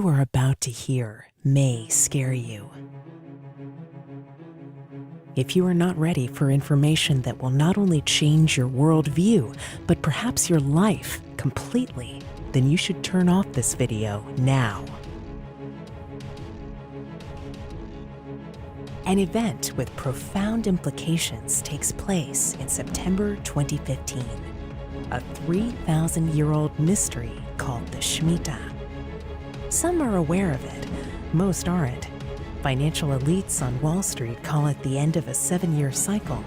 are about to hear may scare you. If you are not ready for information that will not only change your worldview, but perhaps your life completely, then you should turn off this video now. An event with profound implications takes place in September 2015, a 3,000-year-old mystery called the Shemitah. Some are aware of it, most aren't. Financial elites on Wall Street call it the end of a 7-year cycle.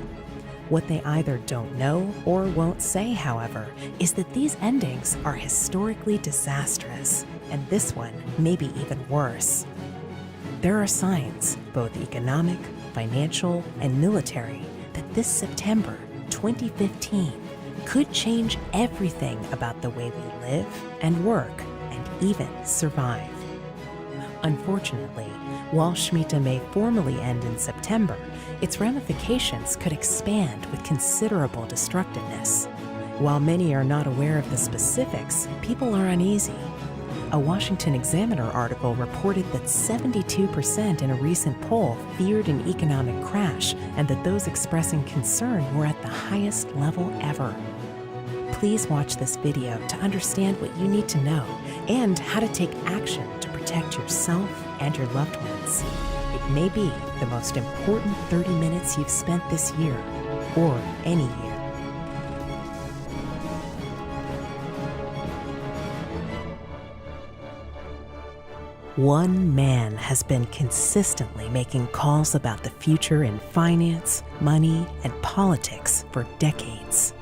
What they either don't know or won't say, however, is that these endings are historically disastrous, and this one may be even worse. There are signs, both economic, financial, and military, that this September 2015 could change everything about the way we live and work and even survive. Unfortunately, while Shemitah may formally end in September, its ramifications could expand with considerable destructiveness. While many are not aware of the specifics, people are uneasy. A Washington Examiner article reported that 72% in a recent poll feared an economic crash and that those expressing concern were at the highest level ever. Please watch this video to understand what you need to know and how to take action to protect yourself and your loved ones. It may be the most important 30 minutes you've spent this year, or any year. One man has been consistently making calls about the future in finance, money, and politics for decades.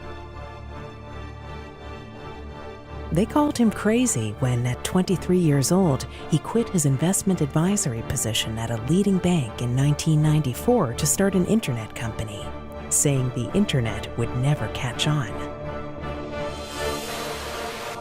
They called him crazy when, at 23 years old, he quit his investment advisory position at a leading bank in 1994 to start an internet company, saying the internet would never catch on.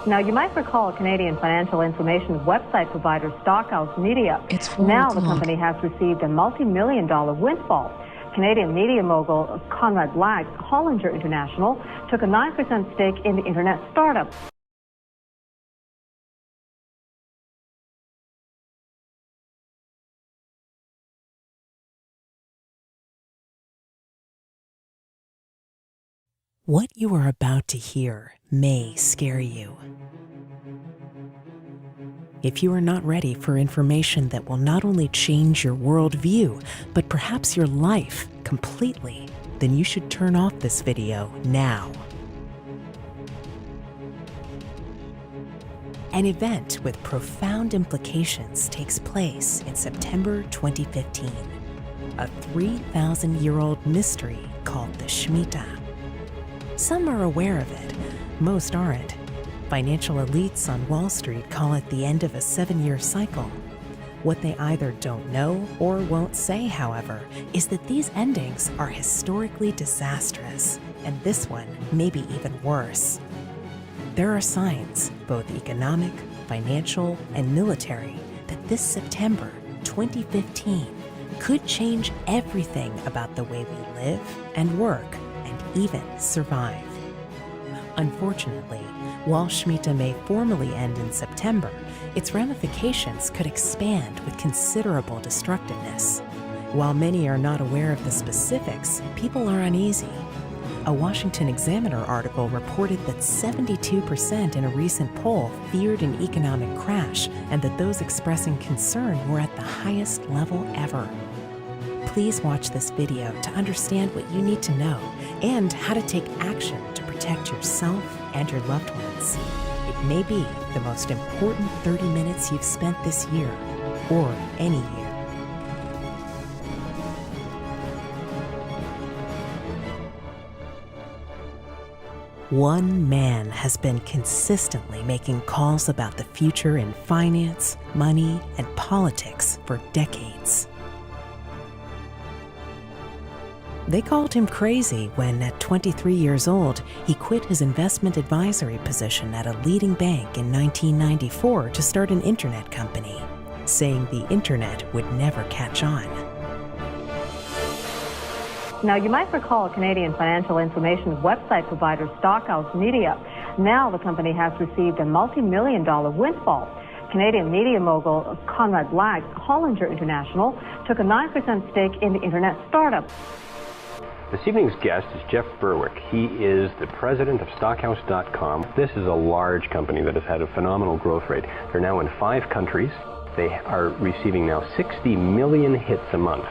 Now, you might recall Canadian financial information website provider Stockhouse Media. Now the company has received a multi-million-dollar windfall. Canadian media mogul Conrad Black, Hollinger International, took a 9% stake in the internet startup. What you are about to hear may scare you. If you are not ready for information that will not only change your worldview, but perhaps your life completely, then you should turn off this video now. An event with profound implications takes place in September 2015, a 3,000-year-old mystery called the Shemitah. Some are aware of it, most aren't. Financial elites on Wall Street call it the end of a 7-year cycle. What they either don't know or won't say, however, is that these endings are historically disastrous, and this one may be even worse. There are signs, both economic, financial, and military, that this September 2015 could change everything about the way we live and work and even survive. Unfortunately, while Shemitah may formally end in September, its ramifications could expand with considerable destructiveness. While many are not aware of the specifics, people are uneasy. A Washington Examiner article reported that 72% in a recent poll feared an economic crash and that those expressing concern were at the highest level ever. Please watch this video to understand what you need to know and how to take action to protect yourself and your loved ones. It may be the most important 30 minutes you've spent this year, or any year. One man has been consistently making calls about the future in finance, money, and politics for decades. They called him crazy when, at 23 years old, he quit his investment advisory position at a leading bank in 1994 to start an internet company, saying the internet would never catch on. Now, you might recall Canadian financial information website provider Stockhouse Media. Now the company has received a multi-million-dollar windfall. Canadian media mogul Conrad Black, Hollinger International, took a 9% stake in the internet startup. This evening's guest is Jeff Berwick. He is the president of Stockhouse.com. This is a large company that has had a phenomenal growth rate. They're now in 5 countries. They are receiving now 60 million hits a month.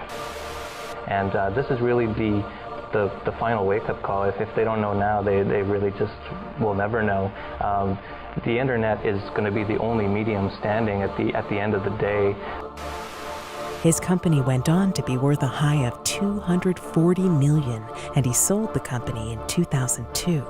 And this is really the final wake-up call. If they don't know now, they really just will never know. The internet is going to be the only medium standing at the end of the day. His company went on to be worth a high of $240 million, and he sold the company in 2002.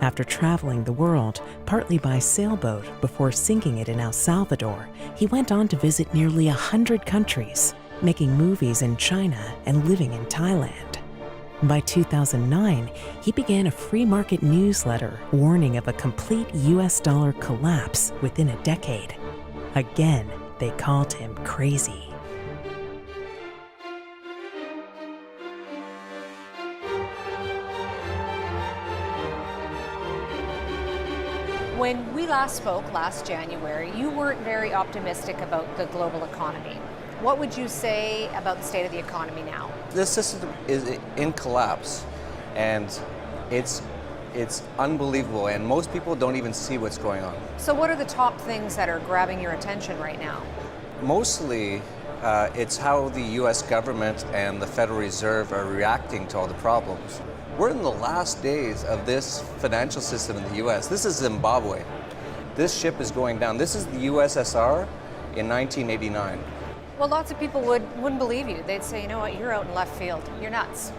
After traveling the world, partly by sailboat before sinking it in El Salvador, he went on to visit nearly 100 countries, making movies in China and living in Thailand. By 2009, he began a free market newsletter warning of a complete US dollar collapse within a decade. Again, they called him crazy. When we last spoke last January, you weren't very optimistic about the global economy. What would you say about the state of the economy now? This system is in collapse, and it's unbelievable, and most people don't even see what's going on. So what are the top things that are grabbing your attention right now? Mostly, it's how the U.S. government and the Federal Reserve are reacting to all the problems. We're in the last days of this financial system in the U.S. This is Zimbabwe. This ship is going down. This is the USSR in 1989. Well, lots of people wouldn't believe you. They'd say, you know what, you're out in left field. You're nuts.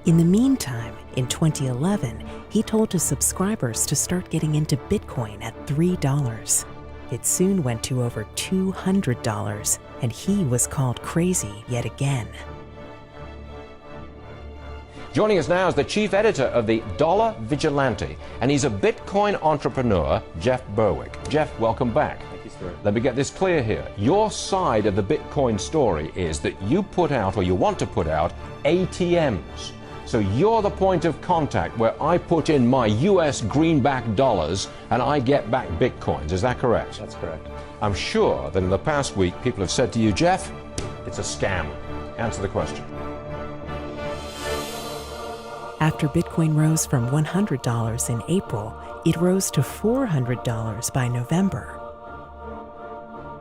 In the meantime, in 2011, he told his subscribers to start getting into Bitcoin at $3. It soon went to over $200, and he was called crazy yet again. Joining us now is the chief editor of the Dollar Vigilante, and he's a Bitcoin entrepreneur, Jeff Berwick. Jeff, welcome back. Thank you, Stuart. Let me get this clear here. Your side of the Bitcoin story is that you put out, or you want to put out, ATMs. So you're the point of contact where I put in my US greenback dollars and I get back Bitcoins. Is that correct? That's correct. I'm sure that in the past week, people have said to you, Jeff, it's a scam. Answer the question. After Bitcoin rose from $100 in April, it rose to $400 by November.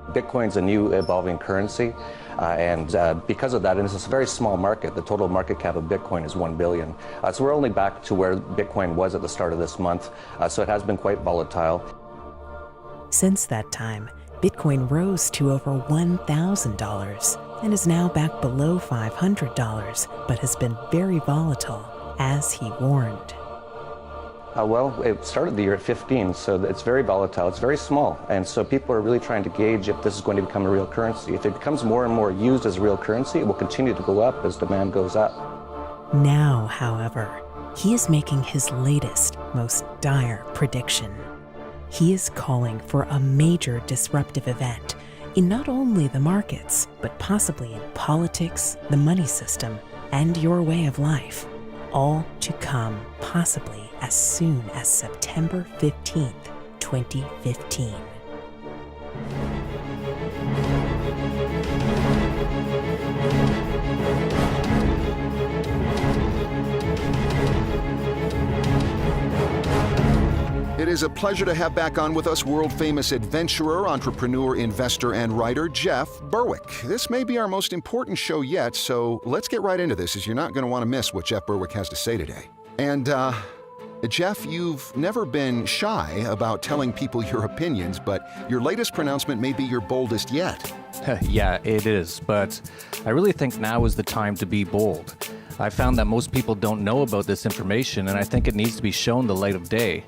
Bitcoin's a new evolving currency, and because of that, and it's a very small market, the total market cap of Bitcoin is $1 billion. So we're only back to where Bitcoin was at the start of this month, so it has been quite volatile. Since that time, Bitcoin rose to over $1,000 and is now back below $500, but has been very volatile, as he warned. Well, it started the year at 15, so it's very volatile. It's very small, and so people are really trying to gauge if this is going to become a real currency. If it becomes more and more used as a real currency, it will continue to go up as demand goes up. Now, however, he is making his latest, most dire prediction. He is calling for a major disruptive event in not only the markets, but possibly in politics, the money system, and your way of life. All to come possibly as soon as September 15th, 2015. It is a pleasure to have back on with us world-famous adventurer, entrepreneur, investor, and writer, Jeff Berwick. This may be our most important show yet, so let's get right into this, as you're not going to want to miss what Jeff Berwick has to say today. And, Jeff, you've never been shy about telling people your opinions, but your latest pronouncement may be your boldest yet. Yeah, it is, but I really think now is the time to be bold. I found that most people don't know about this information, and I think it needs to be shown the light of day.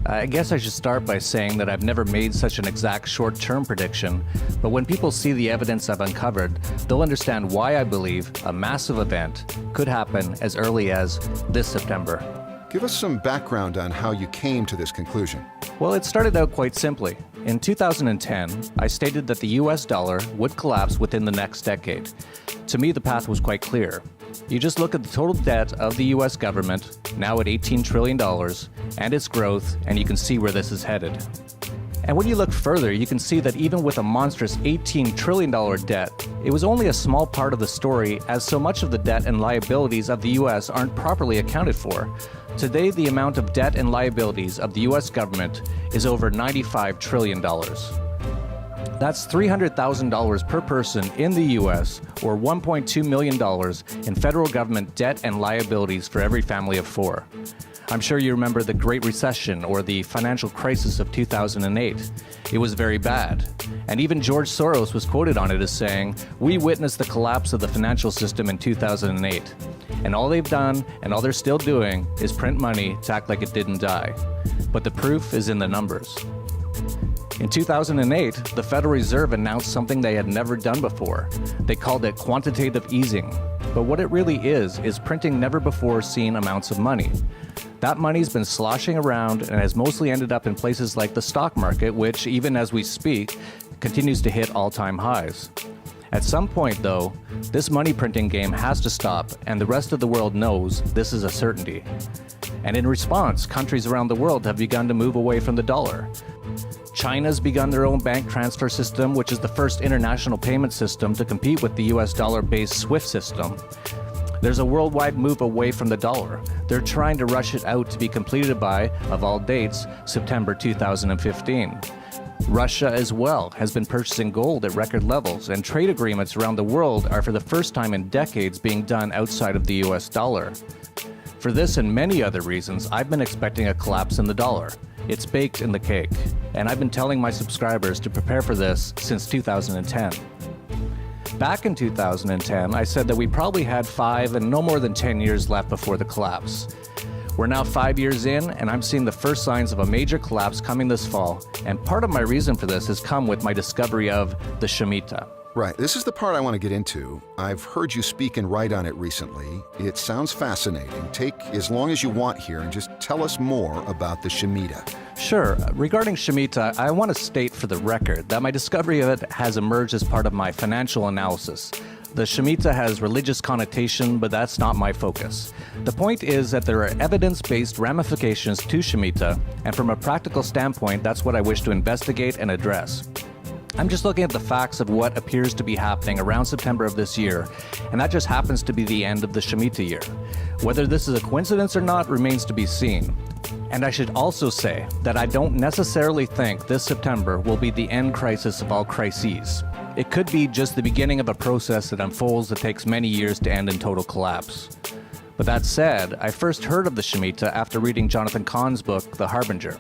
I guess I should start by saying that I've never made such an exact short-term prediction, but when people see the evidence I've uncovered, they'll understand why I believe a massive event could happen as early as this September. Give us some background on how you came to this conclusion. Well, it started out quite simply. In 2010, I stated that the US dollar would collapse within the next decade. To me, the path was quite clear. You just look at the total debt of the US government, now at $18 trillion, and its growth, and you can see where this is headed. And when you look further, you can see that even with a monstrous $18 trillion debt, it was only a small part of the story, as so much of the debt and liabilities of the US aren't properly accounted for. Today, the amount of debt and liabilities of the US government is over $95 trillion. That's $300,000 per person in the US, or $1.2 million in federal government debt and liabilities for every family of four. I'm sure you remember the Great Recession or the financial crisis of 2008. It was very bad. And even George Soros was quoted on it as saying, "We witnessed the collapse of the financial system in 2008. And all they've done, and all they're still doing, is print money to act like it didn't die." But the proof is in the numbers. In 2008, the Federal Reserve announced something they had never done before. They called it quantitative easing. But what it really is printing never-before-seen amounts of money. That money's been sloshing around and has mostly ended up in places like the stock market, which, even as we speak, continues to hit all-time highs. At some point, though, this money printing game has to stop, and the rest of the world knows this is a certainty. And in response, countries around the world have begun to move away from the dollar. China's begun their own bank transfer system, which is the first international payment system to compete with the US dollar-based SWIFT system. There's a worldwide move away from the dollar. They're trying to rush it out to be completed by, of all dates, September 2015. Russia as well has been purchasing gold at record levels, and trade agreements around the world are for the first time in decades being done outside of the US dollar. For this and many other reasons, I've been expecting a collapse in the dollar. It's baked in the cake, and I've been telling my subscribers to prepare for this since 2010. Back in 2010, I said that we probably had 5 and no more than 10 years left before the collapse. We're now 5 years in, and I'm seeing the first signs of a major collapse coming this fall, and part of my reason for this has come with my discovery of the Shemitah. Right, this is the part I want to get into. I've heard you speak and write on it recently. It sounds fascinating. Take as long as you want here and just tell us more about the Shemitah. Sure. Regarding Shemitah, I want to state for the record that my discovery of it has emerged as part of my financial analysis. The Shemitah has religious connotation, but that's not my focus. The point is that there are evidence-based ramifications to Shemitah, and from a practical standpoint, that's what I wish to investigate and address. I'm just looking at the facts of what appears to be happening around September of this year, and that just happens to be the end of the Shemitah year. Whether this is a coincidence or not remains to be seen. And I should also say that I don't necessarily think this September will be the end crisis of all crises. It could be just the beginning of a process that unfolds that takes many years to end in total collapse. But that said, I first heard of the Shemitah after reading Jonathan Cahn's book, The Harbinger.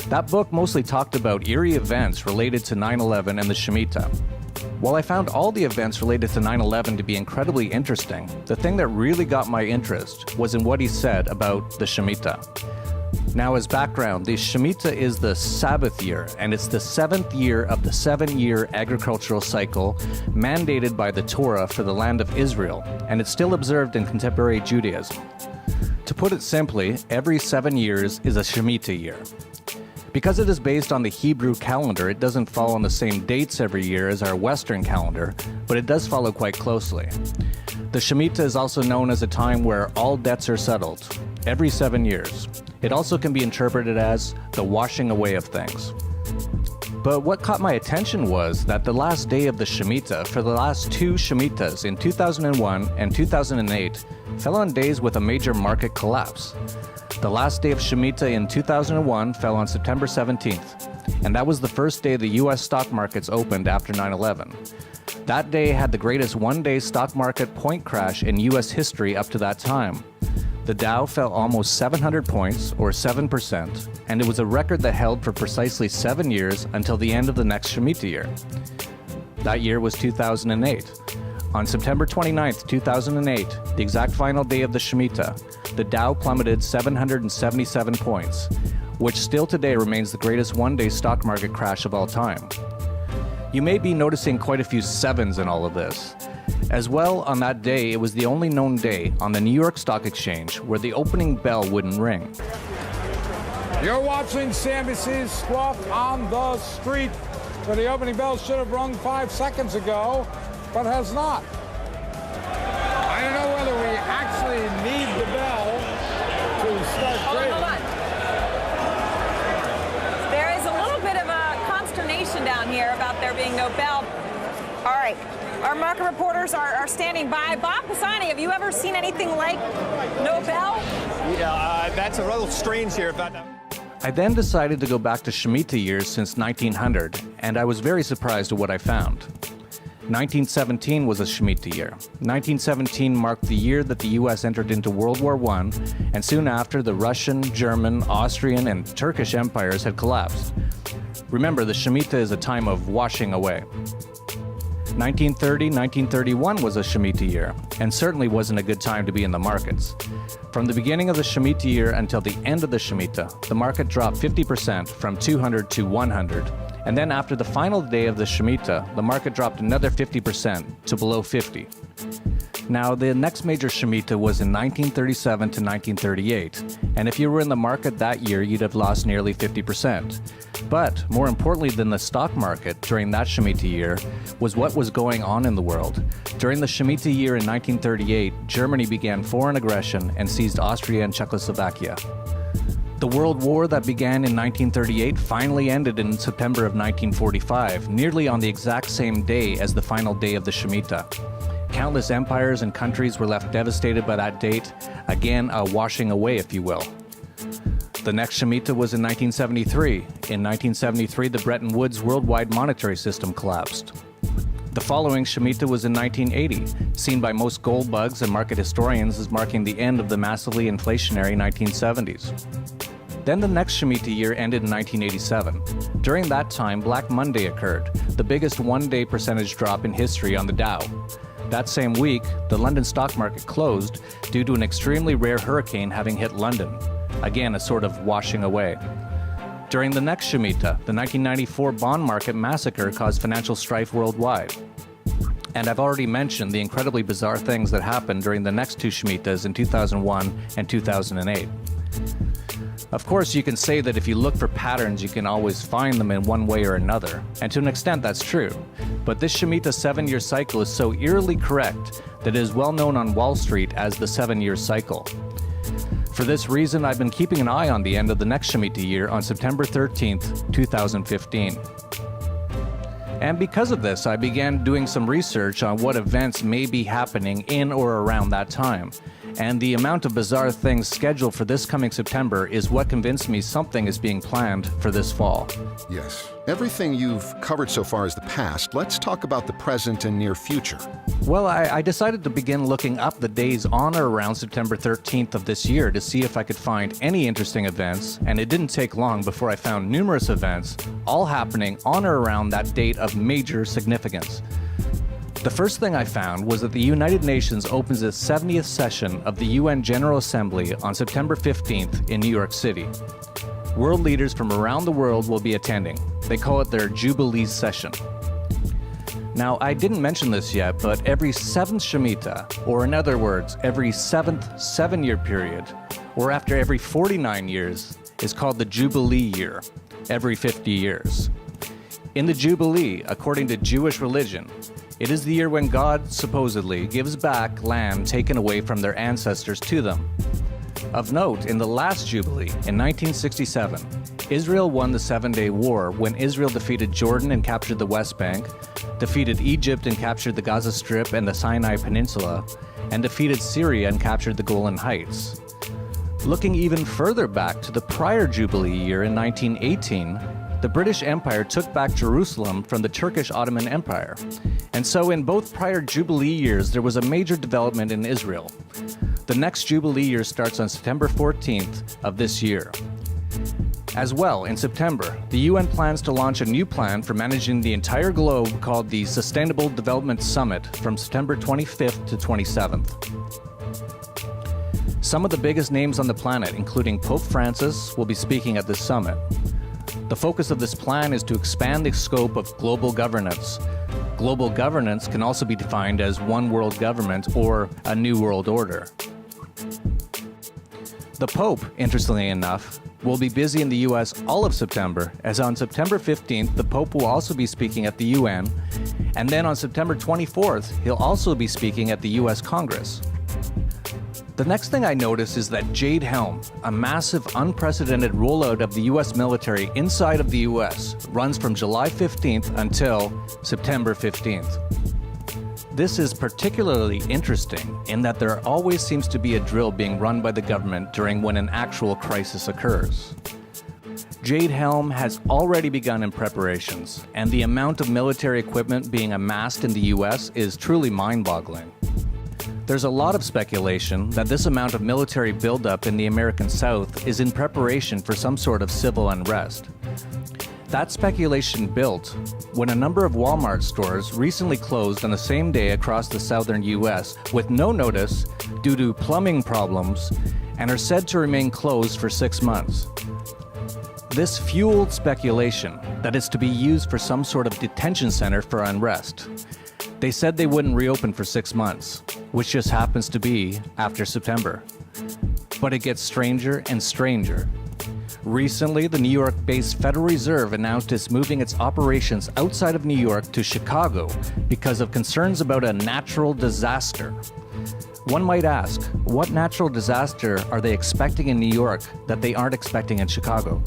That book mostly talked about eerie events related to 9/11 and the Shemitah. While I found all the events related to 9/11 to be incredibly interesting, the thing that really got my interest was in what he said about the Shemitah. Now, as background, the Shemitah is the Sabbath year, and it's the 7th year of the 7-year agricultural cycle mandated by the Torah for the land of Israel, and it's still observed in contemporary Judaism. To put it simply, every 7 years is a Shemitah year. Because it is based on the Hebrew calendar, it doesn't fall on the same dates every year as our Western calendar, but it does follow quite closely. The Shemitah is also known as a time where all debts are settled, every 7 years. It also can be interpreted as the washing away of things. But what caught my attention was that the last day of the Shemitah for the last 2 Shemitahs in 2001 and 2008 fell on days with a major market collapse. The last day of Shemitah in 2001 fell on September 17th, and that was the first day the US stock markets opened after 9/11. That day had the greatest one-day stock market point crash in US history up to that time. The Dow fell almost 700 points, or 7%, and it was a record that held for precisely 7 years until the end of the next Shemitah year. That year was 2008. On September 29th, 2008, the exact final day of the Shemitah, the Dow plummeted 777 points, which still today remains the greatest one-day stock market crash of all time. You may be noticing quite a few sevens in all of this. As well, on that day, it was the only known day on the New York Stock Exchange where the opening bell wouldn't ring. You're watching CNBC's Squawk on the Street, where the opening bell should have rung 5 seconds ago, but has not. I don't know whether we actually need the bell to start trading. Hold on. There is a little bit of a Nobel. All right, our market reporters are standing by. Bob Pisani, have you ever seen anything like Nobel? Yeah, that's a little strange here, but... I then decided to go back to Shemitah years since 1900, and I was very surprised at what I found. 1917 was a Shemitah year. 1917 marked the year that the U.S. entered into World War I, and soon after the Russian, German, Austrian, and Turkish empires had collapsed. Remember, the Shemitah is a time of washing away. 1930-1931 was a Shemitah year, and certainly wasn't a good time to be in the markets. From the beginning of the Shemitah year until the end of the Shemitah, the market dropped 50% from 200 to 100. And then after the final day of the Shemitah, the market dropped another 50% to below 50. Now, the next major Shemitah was in 1937 to 1938, and if you were in the market that year, you'd have lost nearly 50%. But more importantly than the stock market during that Shemitah year was what was going on in the world. During the Shemitah year in 1938, Germany began foreign aggression and seized Austria and Czechoslovakia. The World War that began in 1938 finally ended in September of 1945, nearly on the exact same day as the final day of the Shemitah. Countless empires and countries were left devastated by that date, again a washing away, if you will. The next Shemitah was in 1973. In 1973, the Bretton Woods worldwide monetary system collapsed. The following Shemitah was in 1980, seen by most gold bugs and market historians as marking the end of the massively inflationary 1970s. Then the next Shemitah year ended in 1987. During that time, Black Monday occurred, the biggest one-day percentage drop in history on the Dow. That same week, the London stock market closed due to an extremely rare hurricane having hit London. Again, a sort of washing away. During the next Shemitah, the 1994 bond market massacre caused financial strife worldwide. And I've already mentioned the incredibly bizarre things that happened during the next two Shemitahs in 2001 and 2008. Of course, you can say that if you look for patterns, you can always find them in one way or another, and to an extent that's true. But this Shemitah 7-year cycle is so eerily correct that it is well known on Wall Street as the 7-year cycle. For this reason, I've been keeping an eye on the end of the next Shemitah year on September 13th, 2015. And because of this, I began doing some research on what events may be happening in or around that time. And the amount of bizarre things scheduled for this coming September is what convinced me something is being planned for this fall. Yes. Everything you've covered so far is the past. Let's talk about the present and near future. Well, I decided to begin looking up the days on or around September 13th of this year to see if I could find any interesting events, and it didn't take long before I found numerous events, all happening on or around that date of major significance. The first thing I found was that the United Nations opens its 70th session of the UN General Assembly on September 15th in New York City. World leaders from around the world will be attending. They call it their Jubilee session. Now, I didn't mention this yet, but every 7th Shemitah, or in other words, every 7th 7-year period, or after every 49 years, is called the Jubilee year, every 50 years. In the Jubilee, according to Jewish religion, it is the year when God, supposedly, gives back land taken away from their ancestors to them. Of note, in the last Jubilee, in 1967, Israel won the 7-Day War when Israel defeated Jordan and captured the West Bank, defeated Egypt and captured the Gaza Strip and the Sinai Peninsula, and defeated Syria and captured the Golan Heights. Looking even further back to the prior Jubilee year in 1918, the British Empire took back Jerusalem from the Turkish Ottoman Empire. And so in both prior Jubilee years, there was a major development in Israel. The next Jubilee year starts on September 14th of this year. As well, in September, the UN plans to launch a new plan for managing the entire globe called the Sustainable Development Summit from September 25th to 27th. Some of the biggest names on the planet, including Pope Francis, will be speaking at this summit. The focus of this plan is to expand the scope of global governance. Global governance can also be defined as one world government or a new world order. The Pope, interestingly enough, will be busy in the US all of September, as on September 15th, the Pope will also be speaking at the UN, and then on September 24th, he'll also be speaking at the US Congress. The next thing I notice is that Jade Helm, a massive, unprecedented rollout of the U.S. military inside of the U.S., runs from July 15th until September 15th. This is particularly interesting in that there always seems to be a drill being run by the government during when an actual crisis occurs. Jade Helm has already begun in preparations, and the amount of military equipment being amassed in the U.S. is truly mind-boggling. There's a lot of speculation that this amount of military buildup in the American South is in preparation for some sort of civil unrest. That speculation built when a number of Walmart stores recently closed on the same day across the southern U.S. with no notice due to plumbing problems and are said to remain closed for 6 months. This fueled speculation that it's to be used for some sort of detention center for unrest. They said they wouldn't reopen for 6 months, which just happens to be after September. But it gets stranger and stranger. Recently, the New York-based Federal Reserve announced it's moving its operations outside of New York to Chicago because of concerns about a natural disaster. One might ask, what natural disaster are they expecting in New York that they aren't expecting in Chicago?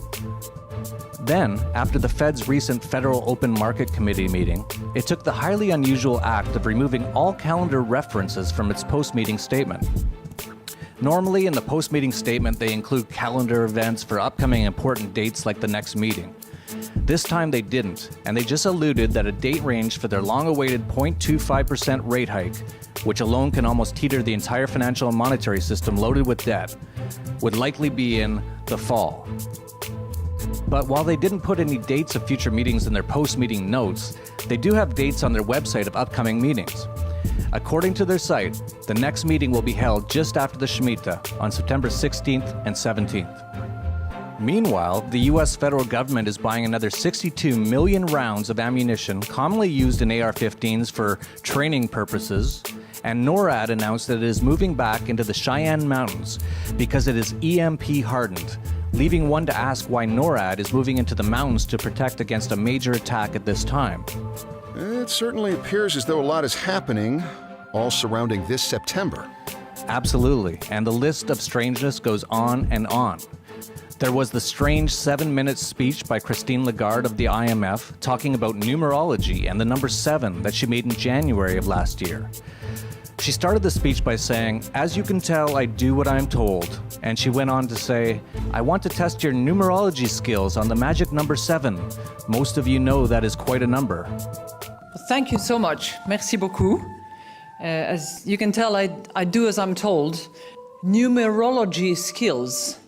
Then, after the Fed's recent Federal Open Market Committee meeting, it took the highly unusual act of removing all calendar references from its post-meeting statement. Normally, in the post-meeting statement, they include calendar events for upcoming important dates like the next meeting. This time they didn't, and they just alluded that a date range for their long-awaited 0.25% rate hike, which alone can almost teeter the entire financial and monetary system loaded with debt, would likely be in the fall. But while they didn't put any dates of future meetings in their post-meeting notes, they do have dates on their website of upcoming meetings. According to their site, the next meeting will be held just after the Shemitah on September 16th and 17th. Meanwhile, the U.S. federal government is buying another 62 million rounds of ammunition commonly used in AR-15s for training purposes, and NORAD announced that it is moving back into the Cheyenne Mountains because it is EMP hardened, leaving one to ask why NORAD is moving into the mountains to protect against a major attack at this time. It certainly appears as though a lot is happening, all surrounding this September. Absolutely, and the list of strangeness goes on and on. There was the strange 7-minute speech by Christine Lagarde of the IMF talking about numerology and the number 7 that she made in January of last year. She started the speech by saying, "As you can tell, I do what I'm told." And she went on to say, "I want to test your numerology skills on the magic number 7. Most of you know that is quite a number." Thank you so much. Merci beaucoup. As you can tell, I do as I'm told. Numerology skills,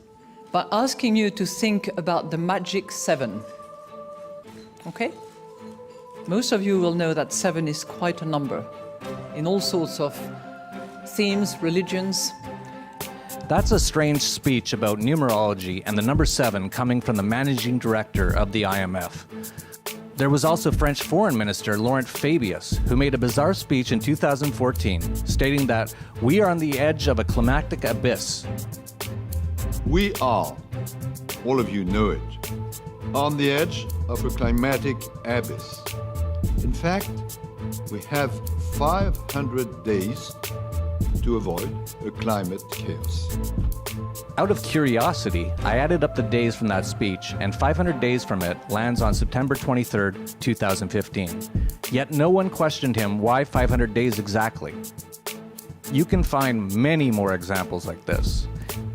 by asking you to think about the magic 7. Okay? Most of you will know that 7 is quite a number in all sorts of themes, religions. That's a strange speech about numerology and the number 7 coming from the managing director of the IMF. There was also French Foreign Minister Laurent Fabius, who made a bizarre speech in 2014, stating that we are on the edge of a climatic abyss. We are, all of you know it, on the edge of a climatic abyss. In fact, we have 500 days to avoid a climate chaos. Out of curiosity, I added up the days from that speech, and 500 days from it lands on September 23rd, 2015. Yet no one questioned him why 500 days exactly. You can find many more examples like this.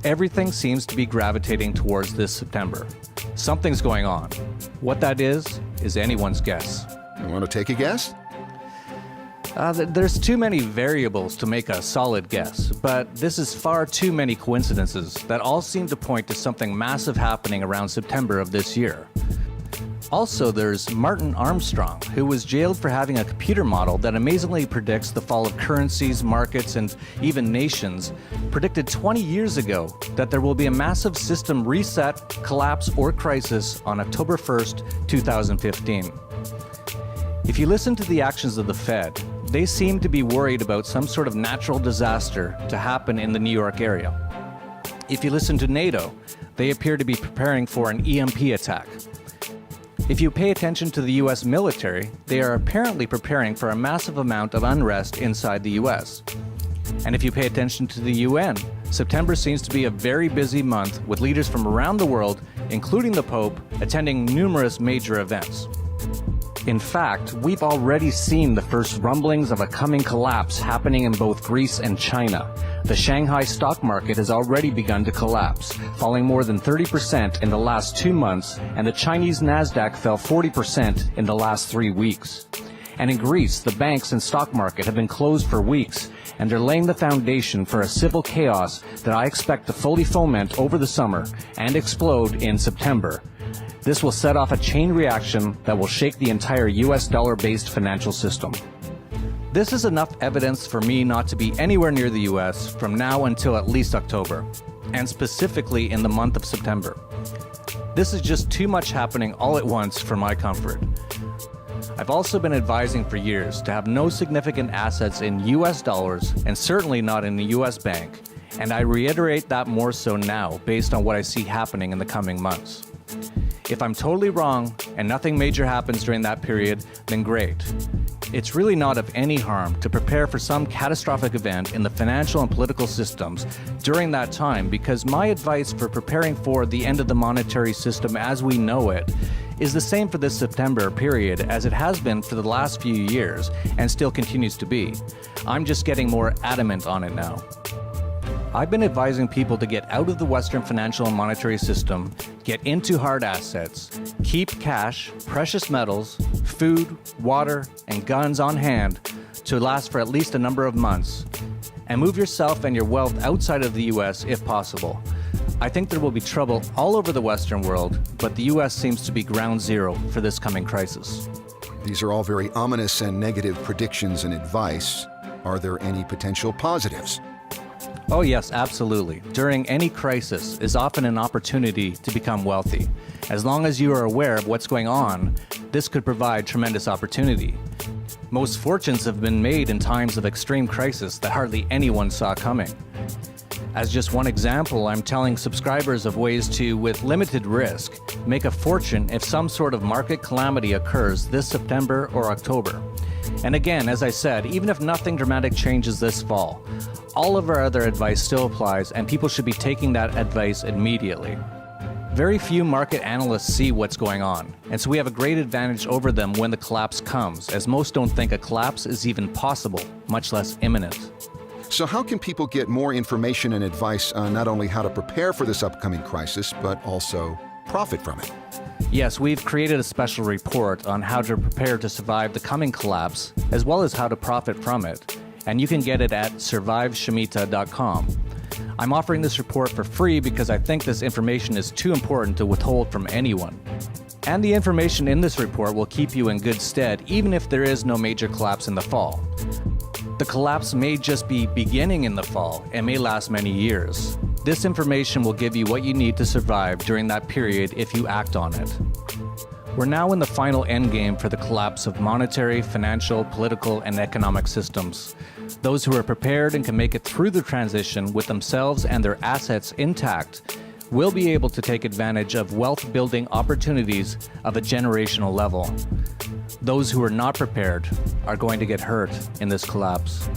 Everything seems to be gravitating towards this September. Something's going on. What that is anyone's guess. You want to take a guess? There's too many variables to make a solid guess, but this is far too many coincidences that all seem to point to something massive happening around September of this year. Also, there's Martin Armstrong, who was jailed for having a computer model that amazingly predicts the fall of currencies, markets, and even nations, predicted 20 years ago that there will be a massive system reset, collapse, or crisis on October 1st, 2015. If you listen to the actions of the Fed, they seem to be worried about some sort of natural disaster to happen in the New York area. If you listen to NATO, they appear to be preparing for an EMP attack. If you pay attention to the US military, they are apparently preparing for a massive amount of unrest inside the US. And if you pay attention to the UN, September seems to be a very busy month with leaders from around the world, including the Pope, attending numerous major events. In fact, we've already seen the first rumblings of a coming collapse happening in both Greece and China. The Shanghai stock market has already begun to collapse, falling more than 30% in the last 2 months, and the Chinese Nasdaq fell 40% in the last 3 weeks. And in Greece, the banks and stock market have been closed for weeks, and they're laying the foundation for a civil chaos that I expect to fully foment over the summer and explode in September. This will set off a chain reaction that will shake the entire US dollar-based financial system. This is enough evidence for me not to be anywhere near the US from now until at least October, and specifically in the month of September. This is just too much happening all at once for my comfort. I've also been advising for years to have no significant assets in US dollars and certainly not in the US bank, and I reiterate that more so now based on what I see happening in the coming months. If I'm totally wrong and nothing major happens during that period, then great. It's really not of any harm to prepare for some catastrophic event in the financial and political systems during that time, because my advice for preparing for the end of the monetary system as we know it is the same for this September period as it has been for the last few years and still continues to be. I'm just getting more adamant on it now. I've been advising people to get out of the Western financial and monetary system, get into hard assets, keep cash, precious metals, food, water, and guns on hand to last for at least a number of months, and move yourself and your wealth outside of the US if possible. I think there will be trouble all over the Western world, but the US seems to be ground zero for this coming crisis. These are all very ominous and negative predictions and advice. Are there any potential positives? Oh yes, absolutely. During any crisis is often an opportunity to become wealthy. As long as you are aware of what's going on, this could provide tremendous opportunity. Most fortunes have been made in times of extreme crisis that hardly anyone saw coming. As just one example, I'm telling subscribers of ways to, with limited risk, make a fortune if some sort of market calamity occurs this September or October. And again, as I said, even if nothing dramatic changes this fall, all of our other advice still applies, and people should be taking that advice immediately. Very few market analysts see what's going on, and so we have a great advantage over them when the collapse comes, as most don't think a collapse is even possible, much less imminent. So how can people get more information and advice on not only how to prepare for this upcoming crisis, but also profit from it? Yes, we've created a special report on how to prepare to survive the coming collapse, as well as how to profit from it, and you can get it at surviveshemitah.com. I'm offering this report for free because I think this information is too important to withhold from anyone. And the information in this report will keep you in good stead even if there is no major collapse in the fall. The collapse may just be beginning in the fall and may last many years. This information will give you what you need to survive during that period if you act on it. We're now in the final endgame for the collapse of monetary, financial, political, and economic systems. Those who are prepared and can make it through the transition with themselves and their assets intact will be able to take advantage of wealth-building opportunities of a generational level. Those who are not prepared are going to get hurt in this collapse.